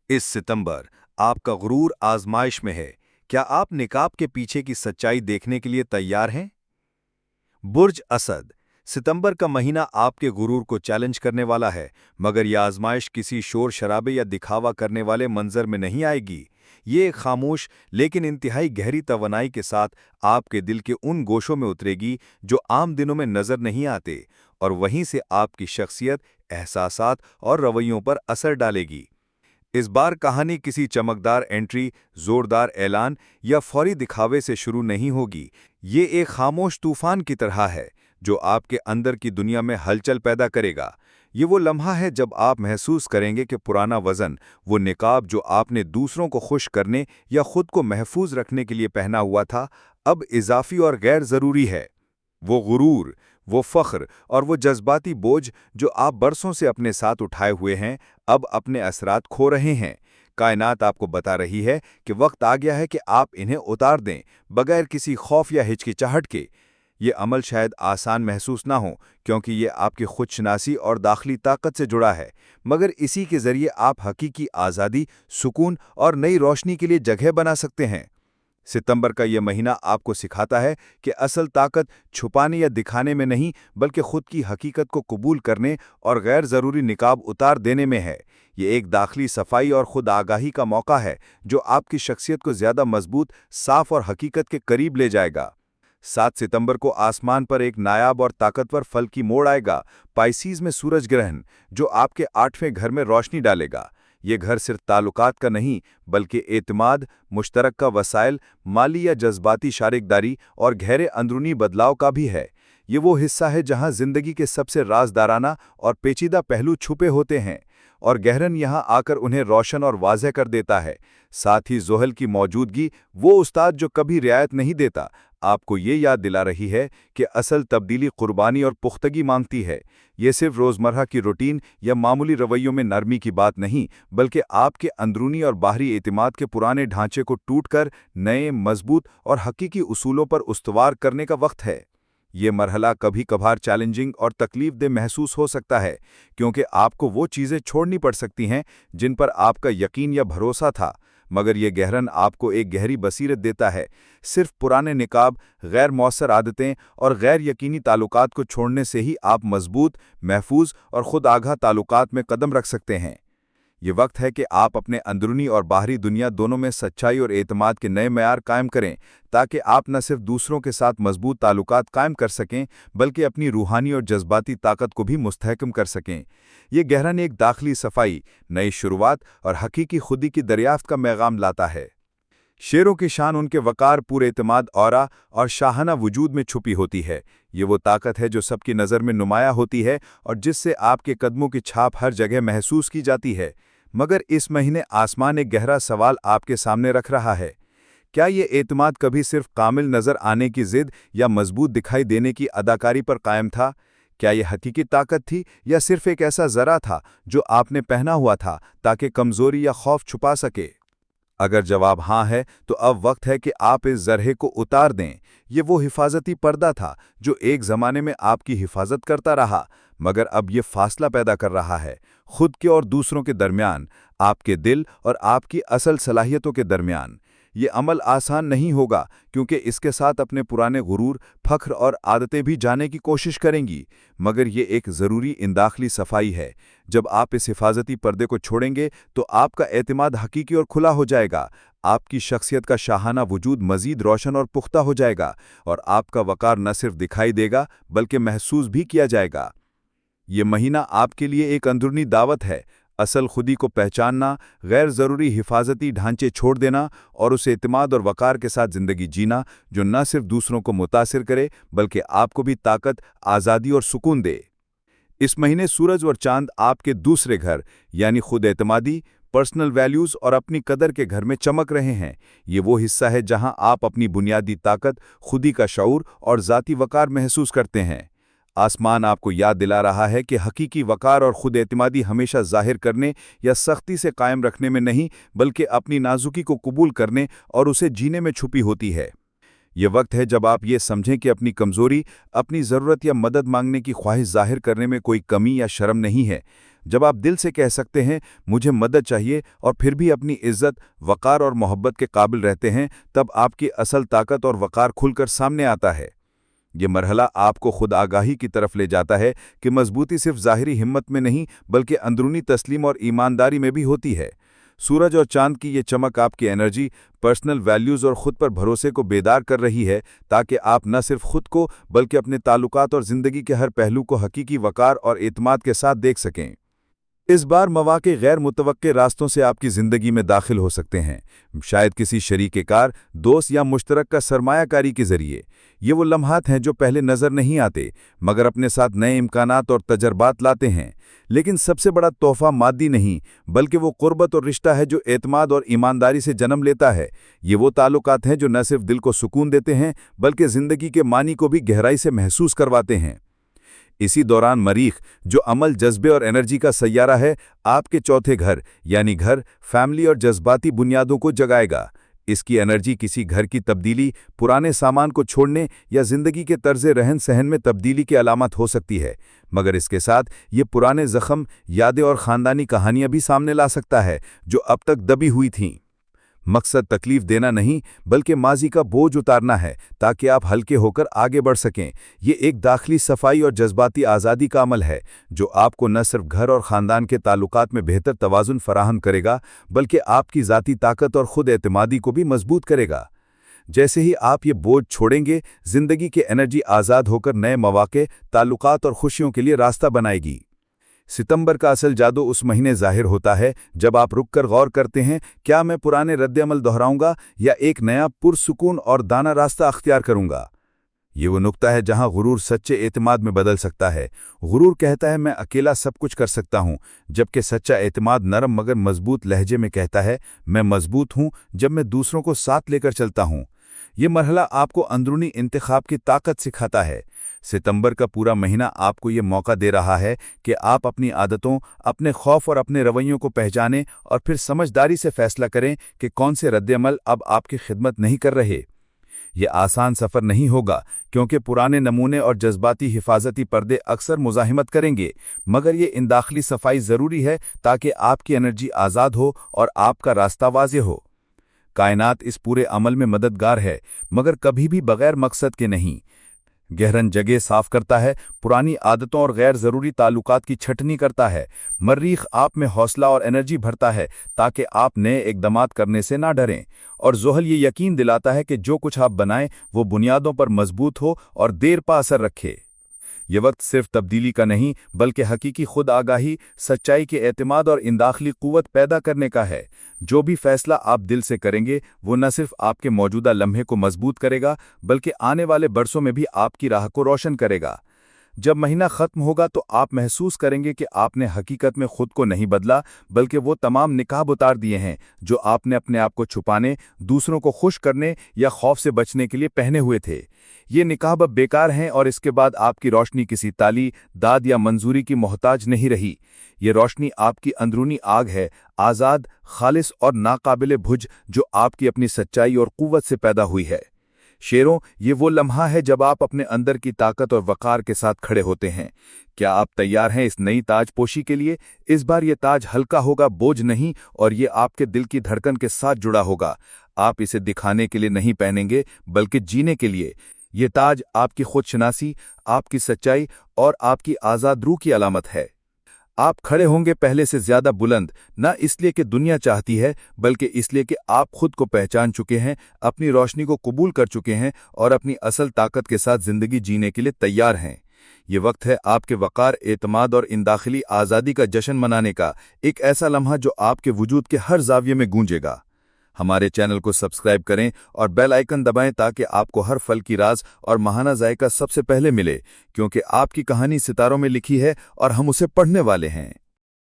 इस सितंबर आपका गुरूर आजमाइश में है। क्या आप निकाब के पीछे की सच्चाई देखने के लिए तैयार हैं? बुर्ज असद। सितंबर का महीना आपके गुरूर को चैलेंज करने वाला है, मगर यह आजमाइश किसी शोर शराबे या दिखावा करने वाले मंजर में नहीं आएगी। ये एक खामोश लेकिन इंतहाई गहरी तवानाई के साथ आपके दिल के उन गोशों में उतरेगी जो आम दिनों में नजर नहीं आते, और वहीं से आपकी शख्सियत, एहसासात और रवैयों पर असर डालेगी। इस बार कहानी किसी चमकदार एंट्री, जोरदार ऐलान या फौरी दिखावे से शुरू नहीं होगी। ये एक खामोश तूफान की तरह है जो आपके अंदर की दुनिया में हलचल पैदा करेगा। ये वो लम्हा है जब आप महसूस करेंगे कि पुराना वज़न, वो निकाब जो आपने दूसरों को खुश करने या खुद को महफूज रखने के लिए पहना हुआ था, अब इजाफी और गैर ज़रूरी है। वो गुरूर, वो फ़ख्र और वो जज्बाती बोझ जो आप बरसों से अपने साथ उठाए हुए हैं, अब अपने असरात खो रहे हैं। कायनात आपको बता रही है कि वक्त आ गया है कि आप इन्हें उतार दें, बगैर किसी खौफ या हिचकिचाहट के। ये अमल शायद आसान महसूस ना हो, क्योंकि ये आपकी खुदशनासी और दाखिली ताकत से जुड़ा है, मगर इसी के ज़रिए आप हकीकी आज़ादी, सुकून और नई रोशनी के लिए जगह बना सकते हैं। सितंबर का यह महीना आपको सिखाता है कि असल ताकत छुपाने या दिखाने में नहीं, बल्कि खुद की हकीकत को कबूल करने और गैर ज़रूरी निकाब उतार देने में है। ये एक दाखिली सफाई और खुद आगाही का मौका है जो आपकी शख्सियत को ज़्यादा मजबूत, साफ और हकीकत के करीब ले जाएगा। 7 सितंबर को आसमान पर एक नायाब और ताकतवर फल की मोड़ आएगा, पाइसीज में सूरज ग्रहण, जो आपके 8वें घर में रोशनी डालेगा। ये घर सिर्फ ताल्लुकात का नहीं, बल्कि एतमाद, मुश्तरका वसाइल, माली या जज्बाती शारिकदारी और गहरे अंदरूनी बदलाव का भी है। ये वो हिस्सा है जहां जिंदगी के सबसे राजदाराना और पेचीदा पहलू छुपे होते हैं, और गहरन यहां आकर उन्हें रोशन और वाज़ेह कर देता है। साथ ही ज़ोहल की मौजूदगी, वो उस्ताद जो कभी रियायत नहीं देता, आपको ये याद दिला रही है कि असल तब्दीली कुर्बानी और पुख्तगी मांगती है। ये सिर्फ रोज़मर्रा की रूटीन या मामूली रवैयों में नरमी की बात नहीं, बल्कि आपके अंदरूनी और बाहरी एतिमाद के पुराने ढांचे को टूटकर नए, मजबूत और हकीकी उसूलों पर उस्तवार करने का वक्त है। ये मरहला कभी कभार चैलेंजिंग और तकलीफदेह महसूस हो सकता है, क्योंकि आपको वो चीज़ें छोड़नी पड़ सकती हैं जिन पर आपका यकीन या भरोसा था, मगर ये गहरन आपको एक गहरी बसीरत देता है। सिर्फ पुराने निकाब, गैर मौसर आदतें और गैर यकीनी ताल्लुकात को छोड़ने से ही आप मजबूत, महफूज और खुद आगाह ताल्लुकात में कदम रख सकते हैं। ये वक्त है कि आप अपने अंदरूनी और बाहरी दुनिया दोनों में सच्चाई और एतमाद के नए मयार कायम करें, ताकि आप न सिर्फ दूसरों के साथ मजबूत ताल्लुकात कायम कर सकें, बल्कि अपनी रूहानी और जज्बाती ताकत को भी मुस्तहकम कर सकें। ये गहरन एक दाखिली सफाई, नई शुरुआत और हकीकी खुदी की दरियाफ्त का पैगाम लाता है। शेरों की शान उनके वकार, पूरे एतमाद, औरा और शाहाना वजूद में छुपी होती है। ये वो ताकत है जो सबकी नज़र में नुमाया होती है और जिससे आपके कदमों की छाप हर जगह महसूस की जाती है। मगर इस महीने आसमान एक गहरा सवाल आपके सामने रख रहा है। क्या ये एतमाद कभी सिर्फ कामिल नज़र आने की ज़िद या मजबूत दिखाई देने की अदाकारी पर कायम था? क्या ये हकीकी ताकत थी या सिर्फ एक ऐसा ज़रा था जो आपने पहना हुआ था ताकि कमज़ोरी या खौफ छुपा सके? अगर जवाब हाँ है, तो अब वक्त है कि आप इस ज़रहे को उतार दें। ये वो हिफाजती पर्दा था जो एक ज़माने में आपकी हिफाजत करता रहा, मगर अब ये फासला पैदा कर रहा है, खुद के और दूसरों के दरमियान, आपके दिल और आपकी असल सलाहियतों के दरमियान। ये अमल आसान नहीं होगा, क्योंकि इसके साथ अपने पुराने गुरूर, फ़ख्र और आदतें भी जाने की कोशिश करेंगी, मगर ये एक ज़रूरी इंदाखली सफाई है। जब आप इस हिफाजती पर्दे को छोड़ेंगे तो आपका एतमाद हकीकी और खुला हो जाएगा, आपकी शख्सियत का शाहाना वजूद मज़ीद रोशन और पुख्ता हो जाएगा, और आपका वकार न सिर्फ दिखाई देगा बल्कि महसूस भी किया जाएगा। ये महीना आपके लिए एक अंदरूनी दावत है, असल खुदी को पहचानना, गैर ज़रूरी हिफाजती ढांचे छोड़ देना और उस एतमाद और वकार के साथ ज़िंदगी जीना जो न सिर्फ दूसरों को मुतासिर करे बल्कि आपको भी ताकत, आज़ादी और सुकून दे। इस महीने सूरज और चांद आपके दूसरे घर यानी खुद एतमादी, पर्सनल वैल्यूज़ और अपनी कदर के घर में चमक रहे हैं। ये वो हिस्सा है जहां आप अपनी बुनियादी ताकत, खुदी का शऊर और ज़ाती वकार महसूस करते हैं। आसमान आपको याद दिला रहा है कि हकीकी वकार और खुद एतमादी हमेशा जाहिर करने या सख्ती से कायम रखने में नहीं, बल्कि अपनी नाजुकी को कबूल करने और उसे जीने में छुपी होती है। ये वक्त है जब आप ये समझें कि अपनी कमज़ोरी, अपनी ज़रूरत या मदद मांगने की ख्वाहिश ज़ाहिर करने में कोई कमी या शर्म नहीं है, जब आप दिल से कह सकते हैं मुझे मदद चाहिए और फिर भी अपनी इज्जत, वक़ार और मोहब्बत के काबिल रहते हैं, तब आपकी असल ताकत और वक़ार खुलकर सामने आता है। ये मरहला आपको खुद आगाही की तरफ ले जाता है कि मजबूती सिर्फ ज़ाहिरी हिम्मत में नहीं बल्कि अंदरूनी तस्लीम और ईमानदारी में भी होती है। सूरज और चांद की ये चमक आपकी एनर्जी, पर्सनल वैल्यूज़ और ख़ुद पर भरोसे को बेदार कर रही है, ताकि आप न सिर्फ खुद को बल्कि अपने ताल्लुकात और ज़िंदगी के हर पहलू को हकीकी वक़ार और एतमाद के साथ देख सकें। इस बार मौक़े गैर मुतवक्के रास्तों से आपकी ज़िंदगी में दाखिल हो सकते हैं, शायद किसी शरीके कार, दोस्त या मुश्तरक का सरमायाकारी के ज़रिए। ये वो लम्हात हैं जो पहले नज़र नहीं आते मगर अपने साथ नए इम्कानात और तजर्बात लाते हैं। लेकिन सबसे बड़ा तोहफ़ा मादी नहीं बल्कि वो क़ुर्बत और रिश्ता है जो एतमाद और ईमानदारी से जन्म लेता है। ये वो ताल्लुकात हैं जो न सिर्फ दिल को सुकून देते हैं बल्कि ज़िंदगी के मानी को भी गहराई से महसूस करवाते हैं। इसी दौरान मरीख, जो अमल, जज्बे और एनर्जी का सैयारा है, आपके चौथे घर यानी घर, फैमिली और जज्बाती बुनियादों को जगाएगा। इसकी एनर्जी किसी घर की तब्दीली, पुराने सामान को छोड़ने या ज़िंदगी के तर्ज़ रहन सहन में तब्दीली की अलामत हो सकती है, मगर इसके साथ ये पुराने ज़ख्म, यादें और ख़ानदानी कहानियाँ भी सामने ला सकता है जो अब तक दबी हुई थीं। मकसद तकलीफ देना नहीं बल्कि माजी का बोझ उतारना है ताकि आप हल्के होकर आगे बढ़ सकें। ये एक दाखिली सफाई और जज्बाती आज़ादी का अमल है जो आपको न सिर्फ घर और ख़ानदान के ताल्लुकात में बेहतर तवाज़ुन फराहम करेगा बल्कि आपकी ज़ाती ताकत और ख़ुद एतमादी को भी मजबूत करेगा। जैसे ही आप ये बोझ छोड़ेंगे, ज़िंदगी की एनर्जी आज़ाद होकर नए मौक़े, ताल्लुकात और खुशियों के लिए रास्ता बनाएगी। सितंबर का असल जादू उस महीने ज़ाहिर होता है जब आप रुककर गौर करते हैं, क्या मैं पुराने रद्द-ए-अमल दोहराऊंगा या एक नया पुरसुकून और दाना रास्ता अख्तियार करूंगा। ये वो नुक्ता है जहां गुरूर सच्चे एतमाद में बदल सकता है। गुरूर कहता है मैं अकेला सब कुछ कर सकता हूं, जबकि सच्चा एतमाद नरम मगर मजबूत लहजे में कहता है मैं मजबूत हूं जब मैं दूसरों को साथ लेकर चलता हूं। ये मरहला आपको अंदरूनी इंतखाब की ताकत सिखाता है। सितंबर का पूरा महीना आपको ये मौका दे रहा है कि आप अपनी आदतों, अपने खौफ और अपने रवैयों को पहचानें और फिर समझदारी से फैसला करें कि कौन से रद्द-ए-अमल अब आपकी खिदमत नहीं कर रहे। ये आसान सफ़र नहीं होगा क्योंकि पुराने नमूने और जज्बाती हिफाजती पर्दे अक्सर मुज़ाहिमत करेंगे, मगर ये इन दाखिली सफाई ज़रूरी है ताकि आपकी एनर्जी आज़ाद हो और आपका रास्ता वाज़ेह हो। कायनात इस पूरे अमल में मददगार है मगर कभी भी बग़ैर मकसद के नहीं। गहरन जगह साफ करता है, पुरानी आदतों और गैर ज़रूरी ताल्लुकात की छटनी करता है। मर्रीख आप में हौसला और एनर्जी भरता है ताकि आप नए इक़दामात करने से ना डरें, और ज़ोहल ये यकीन दिलाता है कि जो कुछ आप बनाएं वो बुनियादों पर मजबूत हो और देर पा असर रखे। ये वक्त सिर्फ तब्दीली का नहीं बल्कि हकीकी खुद आगाही, सच्चाई के एतमाद और इंदाखली क़ुव्वत पैदा करने का है। जो भी फैसला आप दिल से करेंगे वो न सिर्फ आपके मौजूदा लम्हे को मजबूत करेगा बल्कि आने वाले बरसों में भी आपकी राह को रोशन करेगा। जब महीना ख़त्म होगा तो आप महसूस करेंगे कि आपने हकीकत में खुद को नहीं बदला बल्कि वो तमाम निकाब उतार दिए हैं जो आपने अपने आप को छुपाने, दूसरों को खुश करने या खौफ से बचने के लिए पहने हुए थे। ये निकाब अब बेकार हैं और इसके बाद आपकी रोशनी किसी ताली, दाद या मंजूरी की मोहताज नहीं रही। ये रोशनी आपकी अंदरूनी आग है, आज़ाद, खालिस और नाकाबिले भुज, जो आपकी अपनी सच्चाई और क़ुव्वत से पैदा हुई है। शेरों, ये वो लम्हा है जब आप अपने अंदर की ताकत और वक़ार के साथ खड़े होते हैं। क्या आप तैयार हैं इस नई ताजपोशी के लिए? इस बार ये ताज हल्का होगा, बोझ नहीं, और ये आपके दिल की धड़कन के साथ जुड़ा होगा। आप इसे दिखाने के लिए नहीं पहनेंगे बल्कि जीने के लिए। ये ताज आपकी खुदशनासी, आपकी सच्चाई और आपकी आज़ाद रूह की अलामत है। आप खड़े होंगे पहले से ज्यादा बुलंद, न इसलिए कि दुनिया चाहती है बल्कि इसलिए कि आप खुद को पहचान चुके हैं, अपनी रोशनी को कबूल कर चुके हैं और अपनी असल ताकत के साथ जिंदगी जीने के लिए तैयार हैं। ये वक्त है आपके वक़ार, एतमाद और इन दाखिली आज़ादी का जश्न मनाने का, एक ऐसा लम्हा जो आपके वजूद के हर ज़ाविये में गूंजेगा। हमारे चैनल को सब्सक्राइब करें और बेल आइकन दबाएं ताकि आपको हर फल की राज और महाना जायका सबसे पहले मिले, क्योंकि आपकी कहानी सितारों में लिखी है और हम उसे पढ़ने वाले हैं।